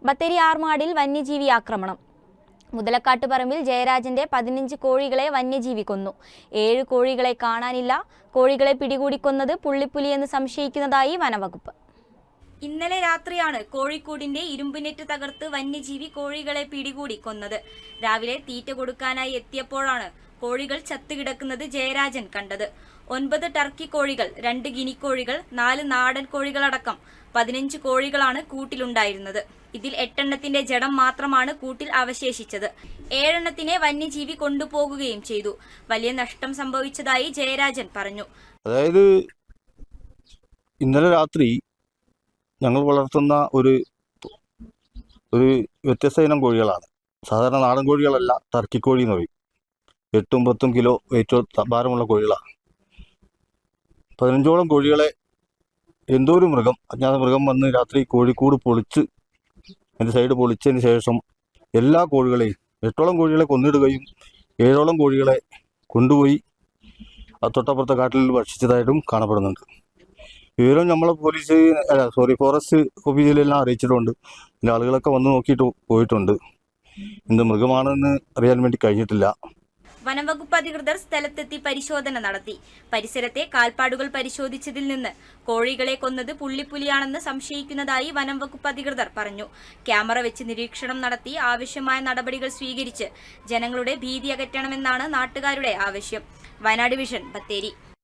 ബത്തേരി ആർമാടിൽ വന്യജീവി ആക്രമണം. മുതലക്കാട്ടുപറമ്പിൽ ജയരാജന്റെ 15 കോഴികളെ വന്യജീവി കൊന്നു. 7 കോഴികളെ കാണാനില്ല. കോഴികളെ പിടികൂടിക്കൊന്നത് പുള്ളിപ്പുലിയെന്ന് സംശയിക്കുന്നതായി വനവകുപ്പ്. ഇന്നലെ രാത്രിയാണ് കോഴിക്കൂടിന്റെ ഇരുമ്പുനെറ്റ് തകർത്ത് വന്യജീവി കോഴികളെ പിടികൂടി കൊന്നത്. രാവിലെ തീറ്റ കൊടുക്കാനായി എത്തിയപ്പോഴാണ് കോഴികൾ ചത്തുകിടക്കുന്നത് ജയരാജൻ കണ്ടത്. 9 ടർക്കി കോഴികൾ, 2 ഗിനിക്കോഴികൾ, 4 നാടൻ കോഴികളടക്കം 15 കോഴികളാണ് കൂട്ടിലുണ്ടായിരുന്നത്. ഇതിൽ 8 എണ്ണത്തിന്റെ ജഡം മാത്രമാണ് കൂട്ടിൽ അവശേഷിച്ചത്. 7 എണ്ണത്തിനെ വന്യജീവി കൊണ്ടുപോകുകയും ചെയ്തു. വലിയ നഷ്ടം സംഭവിച്ചതായി ജയരാജൻ പറഞ്ഞു. അതായത് ഇന്നലെ രാത്രി ഞങ്ങൾ വളർത്തുന്ന ഒരു വ്യത്യസ്ത ഇനം കോഴികളാണ്. സാധാരണ നാടൻ കോഴികളല്ല, ടർക്കി കോഴി എന്ന് പറയും. 8-10 കിലോ വെയിറ്റ് ഭാരമുള്ള കോഴികളാണ്. 15ഓളം കോഴികളെ എന്തോ ഒരു മൃഗം, അജ്ഞാത മൃഗം വന്ന് രാത്രി കോഴിക്കൂട് പൊളിച്ച് അതിൻ്റെ സൈഡ് പൊളിച്ചതിന് ശേഷം എല്ലാ കോഴികളെയും 8ഓളം കോഴികളെ കൊന്നിടുകയും 7ഓളം കോഴികളെ കൊണ്ടുപോയി തൊട്ടപ്പുറത്തെ കാട്ടിൽ ഭക്ഷിച്ചതായിട്ടും കാണപ്പെടുന്നുണ്ട്. വിവരം നമ്മളെ ഫോറസ്റ്റ് ഓഫീസിലെല്ലാം അറിയിച്ചിട്ടുണ്ട്. പിന്നെ ആളുകളൊക്കെ വന്ന് നോക്കിയിട്ട് പോയിട്ടുണ്ട്. എന്ത് മൃഗമാണെന്ന് അറിയാൻ വേണ്ടി കഴിഞ്ഞിട്ടില്ല. വനംവകുപ്പ് അധികൃതർ സ്ഥലത്തെത്തി പരിശോധന നടത്തി. പരിസരത്തെ കാൽപ്പാടുകൾ പരിശോധിച്ചതിൽ നിന്ന് കോഴികളെ കൊന്നത് പുള്ളിപ്പുലിയാണെന്ന് സംശയിക്കുന്നതായി വനംവകുപ്പ് അധികൃതർ പറഞ്ഞു. ക്യാമറ വെച്ച് നിരീക്ഷണം നടത്തി ആവശ്യമായ നടപടികൾ സ്വീകരിച്ച് ജനങ്ങളുടെ ഭീതി അകറ്റണമെന്നാണ് നാട്ടുകാരുടെ ആവശ്യം. വയനാട് വിഷൻ, ബത്തേരി.